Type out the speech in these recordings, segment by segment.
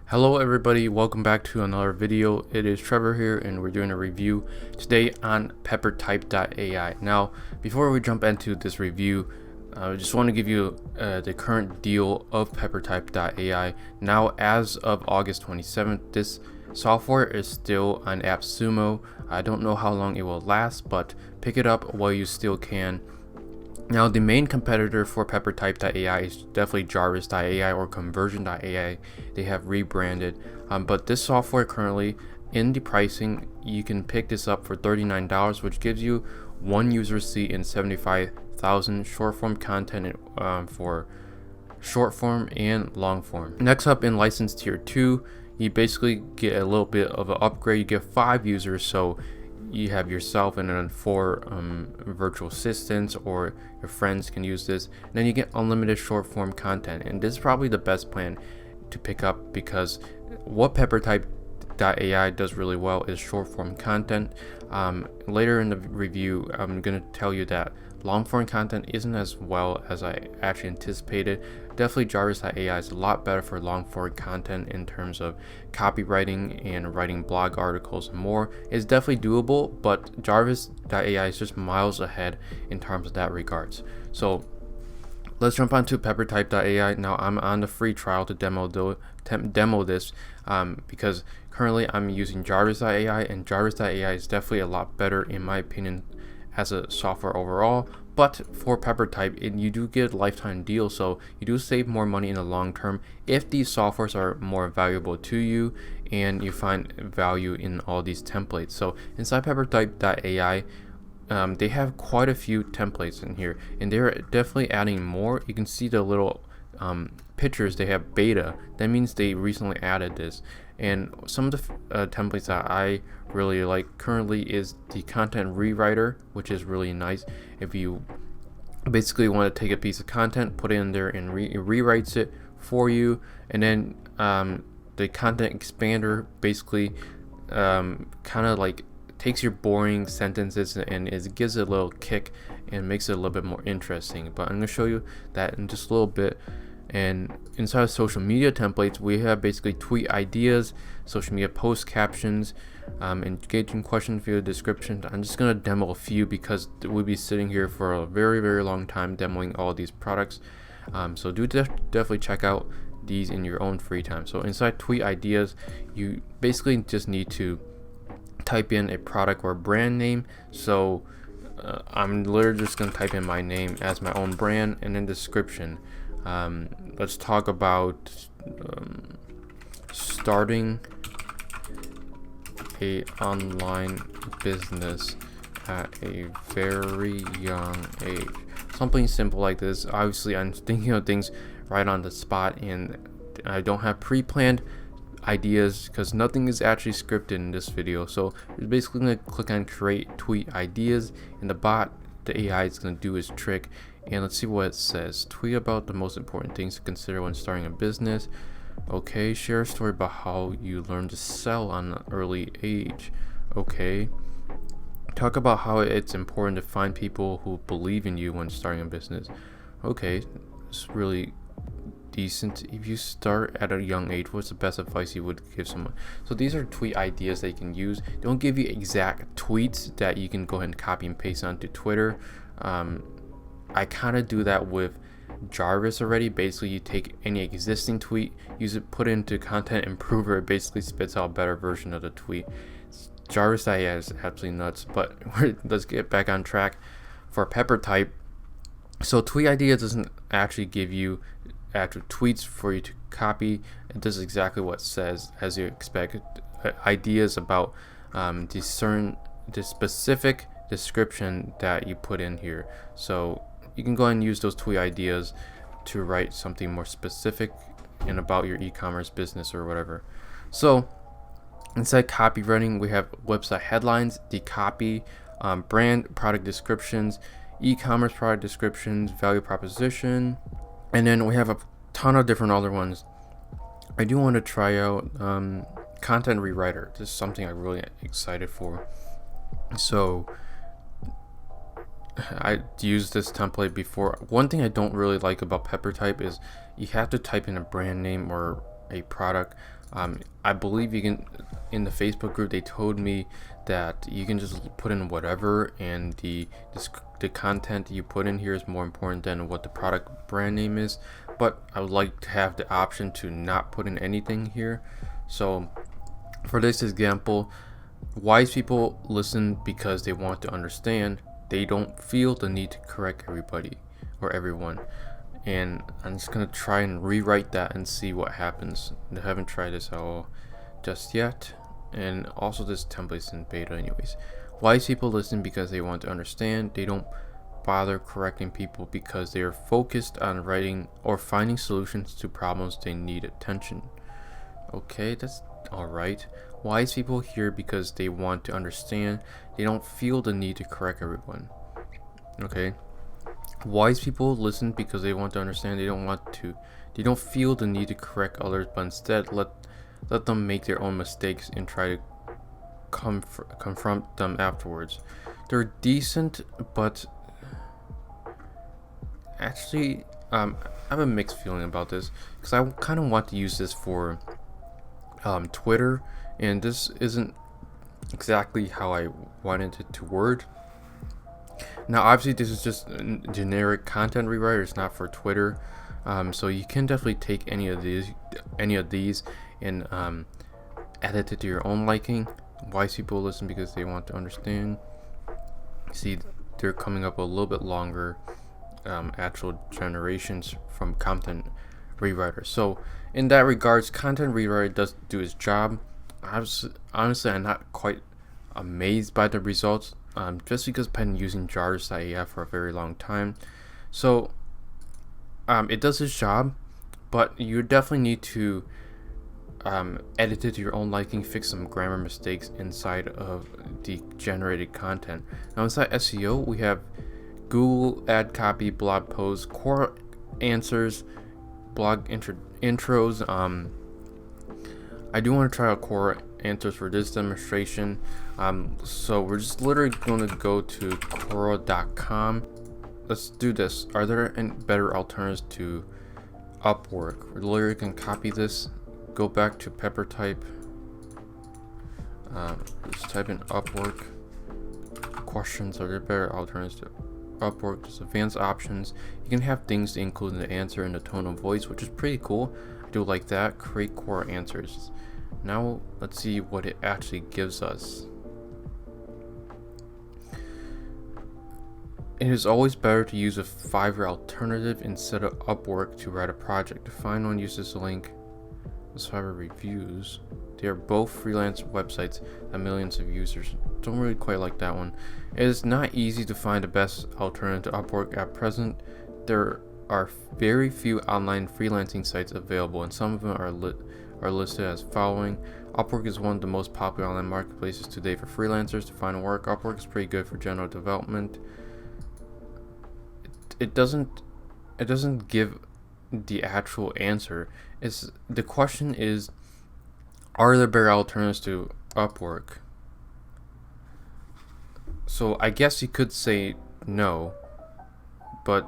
Hello everybody, welcome back to another video. It is Trevor here and we're doing a review today on Peppertype.ai. Now, before we jump into this review, I just want to give you the current deal of Peppertype.ai. Now, as of August 27th, this software is still on AppSumo. I don't know how long it will last, but pick it up while you still can. Now, the main competitor for Peppertype.ai is definitely Jarvis.ai or Conversion.ai. They have rebranded, but this software currently in the pricing, you can pick this up for $39, which gives you one user seat and 75,000 short form content for short form and long form. Next up, in license tier 2, you basically get a little bit of an upgrade. You get 5 users, so you have yourself and then 4 virtual assistants, or your friends can use this, and then you get unlimited short form content. And this is probably the best plan to pick up, because what Peppertype.ai does really well is short form content. Later in the review, I'm going to tell you that long form content isn't as well as I actually anticipated. Definitely Jarvis.ai is a lot better for long form content in terms of copywriting and writing blog articles and more. It's definitely doable, but Jarvis.ai is just miles ahead in terms of that regards. So let's jump onto Peppertype.ai. Now, I'm on the free trial to demo this because currently I'm using Jarvis.ai, and Jarvis.ai is definitely a lot better in my opinion as a software overall. But for Peppertype, you do get a lifetime deal, so you do save more money in the long term if these softwares are more valuable to you and you find value in all these templates. So inside Peppertype.ai, they have quite a few templates in here, and they're definitely adding more. You can see the little pictures. They have beta. That means they recently added this. And some of the templates that I really like currently is the content rewriter, which is really nice. If you basically want to take a piece of content, put it in there, and it rewrites it for you. And then the content expander basically kind of like takes your boring sentences and it gives it a little kick and makes it a little bit more interesting. But I'm going to show you that in just a little bit. And inside of social media templates, we have basically tweet ideas, social media post captions, engaging question field description. I'm just going to demo a few because we'll be sitting here for a very, very long time demoing all these products. So do definitely check out these in your own free time. So inside tweet ideas, you basically just need to type in a product or brand name. So I'm literally just going to type in my name as my own brand, and then description. Let's talk about starting a online business at a very young age. Something simple like this. Obviously, I'm thinking of things right on the spot, and I don't have pre-planned ideas because nothing is actually scripted in this video. So you're basically going to click on create tweet ideas, and the AI is going to do its trick. And let's see what it says. Tweet about the most important things to consider when starting a business. Okay, share a story about how you learned to sell on an early age. Okay, talk about how it's important to find people who believe in you when starting a business. Okay, it's really decent. If you start at a young age, what's the best advice you would give someone? So these are tweet ideas that you can use. They don't give you exact tweets that you can go ahead and copy and paste onto Twitter. I kind of do that with Jarvis already. Basically, you take any existing tweet, use it, put it into content improver. It basically spits out a better version of the tweet. Jarvis.ai is absolutely nuts. But let's get back on track for Peppertype. So tweet ideas doesn't actually give you actual tweets for you to copy. It does exactly what it says, as you expect. Ideas about the specific description that you put in here. So you can go ahead and use those tweet ideas to write something more specific and about your e-commerce business or whatever. So inside copywriting, we have website headlines, the copy, brand, product descriptions, e-commerce product descriptions, value proposition, and then we have a ton of different other ones. I do want to try out content rewriter. This is something I'm really excited for. So I used this template before. One thing I don't really like about Peppertype is you have to type in a brand name or a product. I believe you can, in the Facebook group, they told me that you can just put in whatever, and the content you put in here is more important than what the product brand name is. But I would like to have the option to not put in anything here. So for this example, wise people listen because they want to understand. They don't feel the need to correct everybody or everyone. And I'm just gonna try and rewrite that and see what happens. I haven't tried this at all just yet, and also this template's in beta anyways. Wise people listen because they want to understand. They don't bother correcting people because they are focused on writing or finding solutions to problems they need attention. Okay, that's alright. Wise people hear because they want to understand. They don't feel the need to correct everyone. Okay. Wise people listen because they want to understand. They don't feel the need to correct others, but instead let them make their own mistakes and try to confront them afterwards. They're decent, but actually, I have a mixed feeling about this, because I kind of want to use this for Twitter, and this isn't exactly how I wanted it to word. Now, obviously, this is just a generic content rewriter. It's not for Twitter, so you can definitely take any of these, and edit it to your own liking. Wise people listen because they want to understand. See, they're coming up a little bit longer actual generations from content rewriter. So in that regards, content rewriter does do its job. Honestly, I'm not quite amazed by the results, just because I've been using Jarvis.ai for a very long time. So it does its job, but you definitely need to edit it to your own liking, fix some grammar mistakes inside of the generated content. Now inside SEO, we have Google ad copy, blog posts, core answers, blog intros. I do want to try out core answers for this demonstration. So we're just literally going to go to Quora.com. Let's do this. Are there any better alternatives to Upwork? We're literally going to copy this, go back to Peppertype, just type in Upwork. Questions, are there better alternatives to Upwork? There's advanced options. You can have things to include in the answer and the tone of voice, which is pretty cool. I do like that. Create core answers. Now let's see what it actually gives us. It is always better to use a Fiverr alternative instead of Upwork to write a project. To find one, use this link. This Fiverr reviews. They are both freelance websites that millions of users. Don't really quite like that one. It is not easy to find the best alternative to Upwork at present. There are very few online freelancing sites available, and some of them are listed as following. Upwork is one of the most popular online marketplaces today for freelancers to find work. Upwork is pretty good for general development. It doesn't give the actual answer. The question is, are there better alternatives to Upwork? So I guess you could say no, but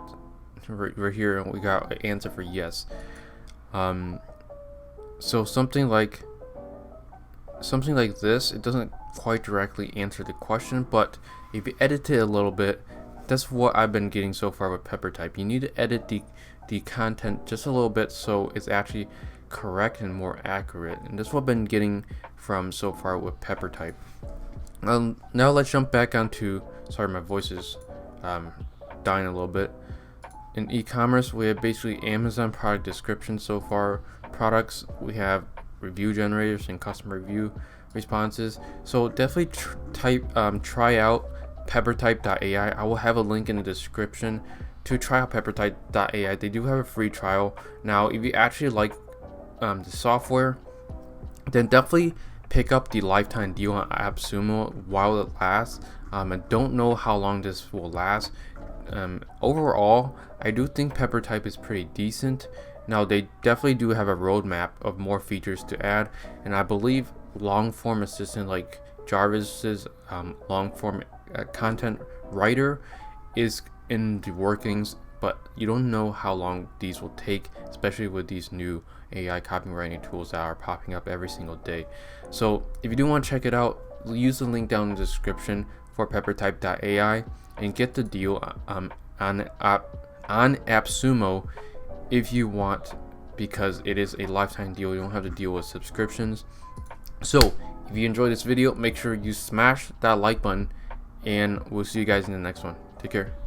we're here and we got an answer for yes. So something like this, it doesn't quite directly answer the question, but if you edit it a little bit, that's what I've been getting so far with Peppertype. You need to edit the content just a little bit so it's actually correct and more accurate, and that's what I've been getting from so far with Peppertype. Now let's jump back onto, sorry, my voice is dying a little bit. In e-commerce, we have basically Amazon product description so far. Products, we have review generators and customer review responses. So definitely try out Peppertype.ai. I will have a link in the description to try out Peppertype.ai. They do have a free trial. Now, if you actually like the software, then definitely pick up the lifetime deal on AppSumo while it lasts. I don't know how long this will last. Overall, I do think Peppertype is pretty decent. Now, they definitely do have a roadmap of more features to add, and I believe long-form assistant like Jarvis's long-form content writer is in the workings, but you don't know how long these will take, especially with these new AI copywriting tools that are popping up every single day. So if you do want to check it out, use the link down in the description for Peppertype.ai and get the deal on AppSumo if you want, because it is a lifetime deal. You don't have to deal with subscriptions. So if you enjoyed this video, make sure you smash that like button, and we'll see you guys in the next one. Take care.